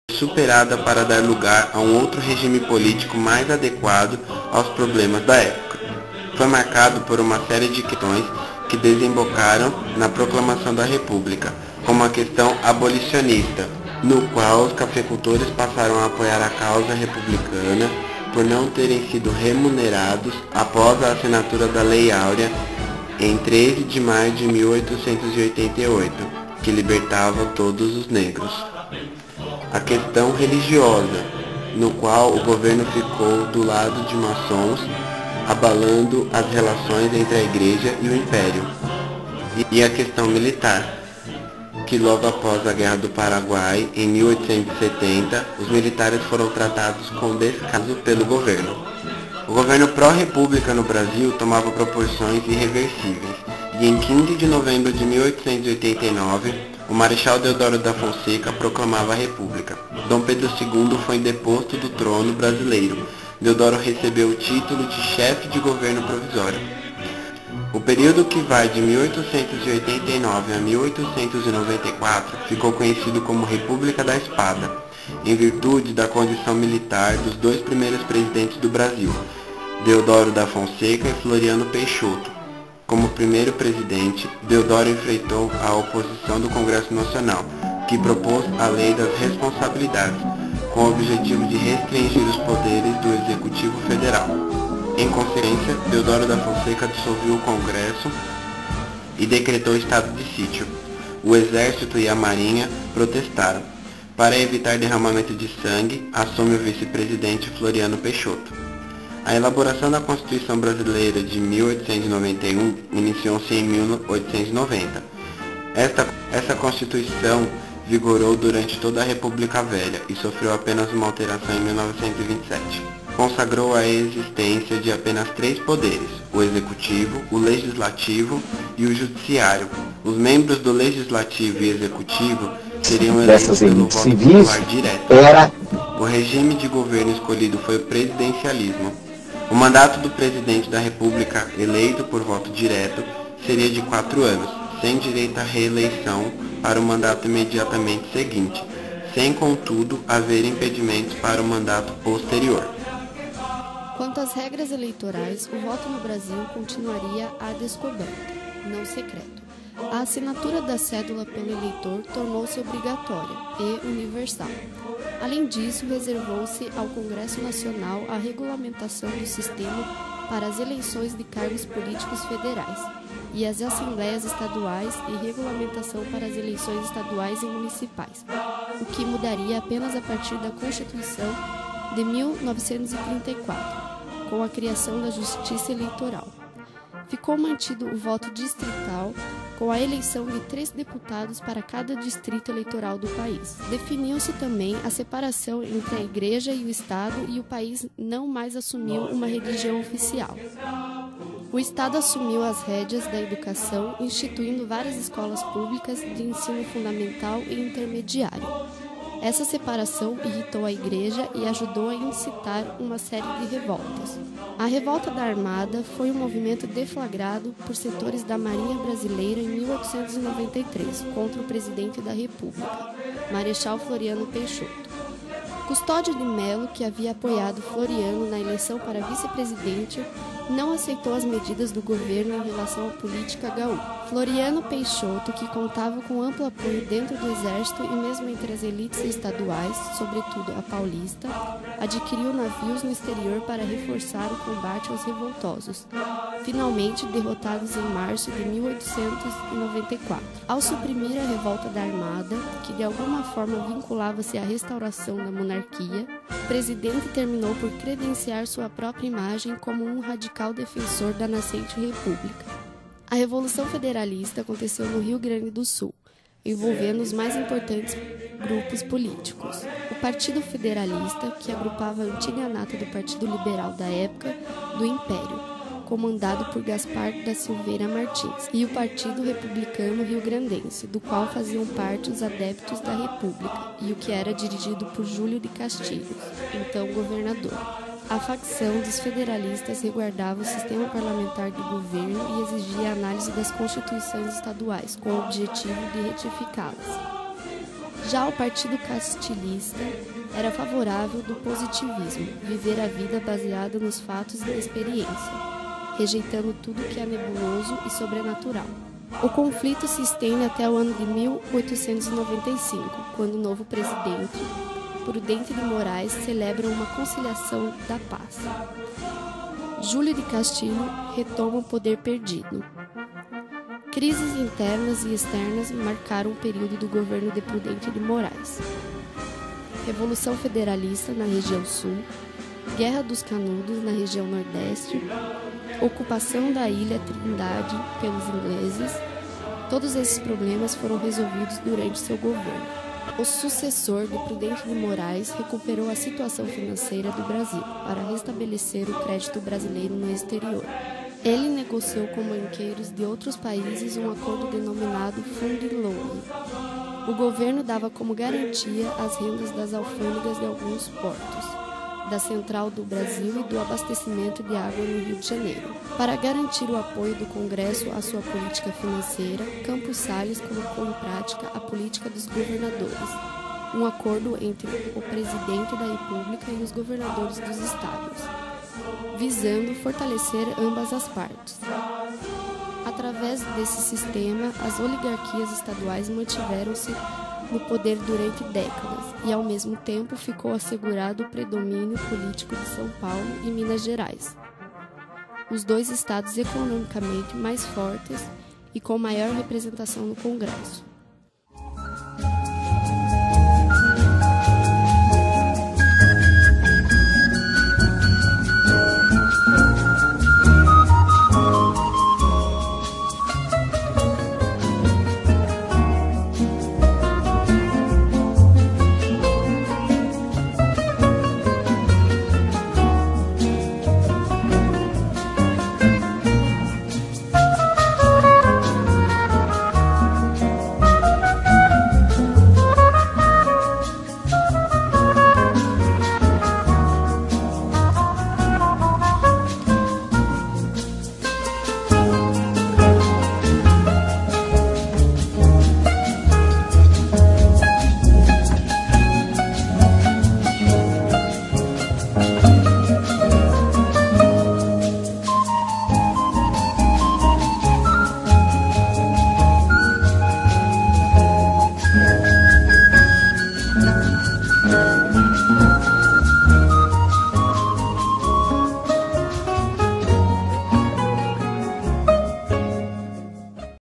superada para dar lugar a um outro regime político mais adequado aos problemas da época. Foi marcado por uma série de questões que desembocaram na proclamação da República, como a questão abolicionista, no qual os cafeicultores passaram a apoiar a causa republicana por não terem sido remunerados após a assinatura da Lei Áurea em 13 de maio de 1888, que libertava todos os negros. A questão religiosa, no qual o governo ficou do lado de maçons, abalando as relações entre a Igreja e o Império. E a questão militar, que logo após a Guerra do Paraguai, em 1870, os militares foram tratados com descaso pelo governo. O governo pró-república no Brasil tomava proporções irreversíveis, e em 15 de novembro de 1889, o Marechal Deodoro da Fonseca proclamava a República. Dom Pedro II foi deposto do trono brasileiro. Deodoro recebeu o título de chefe de governo provisório. O período que vai de 1889 a 1894 ficou conhecido como República da Espada, em virtude da condição militar dos dois primeiros presidentes do Brasil, Deodoro da Fonseca e Floriano Peixoto. Como primeiro presidente, Deodoro enfrentou a oposição do Congresso Nacional, que propôs a Lei das Responsabilidades, com o objetivo de restringir os poderes do Executivo Federal. Em consequência, Deodoro da Fonseca dissolveu o Congresso e decretou estado de sítio. O Exército e a Marinha protestaram. Para evitar derramamento de sangue, assume o vice-presidente Floriano Peixoto. A elaboração da Constituição Brasileira de 1891 iniciou-se em 1890. Essa Constituição vigorou durante toda a República Velha e sofreu apenas uma alteração em 1927. Consagrou a existência de apenas três poderes, o Executivo, o Legislativo e o Judiciário. Os membros do Legislativo e Executivo seriam eleitos pelo voto popular direto. O regime de governo escolhido foi o presidencialismo. O mandato do presidente da República, eleito por voto direto, seria de 4 anos, sem direito à reeleição para o mandato imediatamente seguinte, sem, contudo, haver impedimentos para o mandato posterior. Quanto às regras eleitorais, o voto no Brasil continuaria a descoberta, não secreto. A assinatura da cédula pelo eleitor tornou-se obrigatória e universal. Além disso, reservou-se ao Congresso Nacional a regulamentação do sistema para as eleições de cargos políticos federais e as assembleias estaduais e regulamentação para as eleições estaduais e municipais, o que mudaria apenas a partir da Constituição de 1934, com a criação da Justiça Eleitoral. Ficou mantido o voto distrital, com a eleição de 3 deputados para cada distrito eleitoral do país. Definiu-se também a separação entre a Igreja e o Estado, e o país não mais assumiu uma religião oficial. O Estado assumiu as rédeas da educação, instituindo várias escolas públicas de ensino fundamental e intermediário. Essa separação irritou a Igreja e ajudou a incitar uma série de revoltas. A Revolta da Armada foi um movimento deflagrado por setores da Marinha Brasileira em 1893 contra o presidente da República, Marechal Floriano Peixoto. Custódio de Melo, que havia apoiado Floriano na eleição para vice-presidente, não aceitou as medidas do governo em relação à política gaúcha. Floriano Peixoto, que contava com amplo apoio dentro do exército e mesmo entre as elites estaduais, sobretudo a paulista, adquiriu navios no exterior para reforçar o combate aos revoltosos, finalmente derrotados em março de 1894. Ao suprimir a revolta da Armada, que de alguma forma vinculava-se à restauração da monarquia, o presidente terminou por credenciar sua própria imagem como um radical defensor da nascente república. A Revolução Federalista aconteceu no Rio Grande do Sul, envolvendo os mais importantes grupos políticos. O Partido Federalista, que agrupava a antiga nata do Partido Liberal da época do Império, comandado por Gaspar da Silveira Martins, e o Partido Republicano Rio-Grandense, do qual faziam parte os adeptos da República, e o que era dirigido por Júlio de Castilhos, então governador. A facção dos federalistas resguardava o sistema parlamentar do governo e exigia a análise das constituições estaduais, com o objetivo de retificá-las. Já o Partido Castilhista era favorável do positivismo, viver a vida baseada nos fatos e na experiência, rejeitando tudo que é nebuloso e sobrenatural. O conflito se estende até o ano de 1895, quando o novo presidente, Prudente de Moraes, celebra uma conciliação da paz. Júlio de Castilho retoma o poder perdido. Crises internas e externas marcaram o período do governo de Prudente de Moraes. Revolução Federalista na região sul, Guerra dos Canudos na região nordeste, ocupação da ilha Trindade pelos ingleses. Todos esses problemas foram resolvidos durante seu governo. O sucessor de Prudente de Moraes recuperou a situação financeira do Brasil para restabelecer o crédito brasileiro no exterior. Ele negociou com banqueiros de outros países um acordo denominado Fund Loan. O governo dava como garantia as rendas das alfândegas de alguns portos, da Central do Brasil e do abastecimento de água no Rio de Janeiro. Para garantir o apoio do Congresso à sua política financeira, Campos Salles colocou em prática a política dos governadores, um acordo entre o presidente da República e os governadores dos estados, visando fortalecer ambas as partes. Através desse sistema, as oligarquias estaduais mantiveram-se no poder durante décadas e, ao mesmo tempo, ficou assegurado o predomínio político de São Paulo e Minas Gerais, os dois estados economicamente mais fortes e com maior representação no Congresso.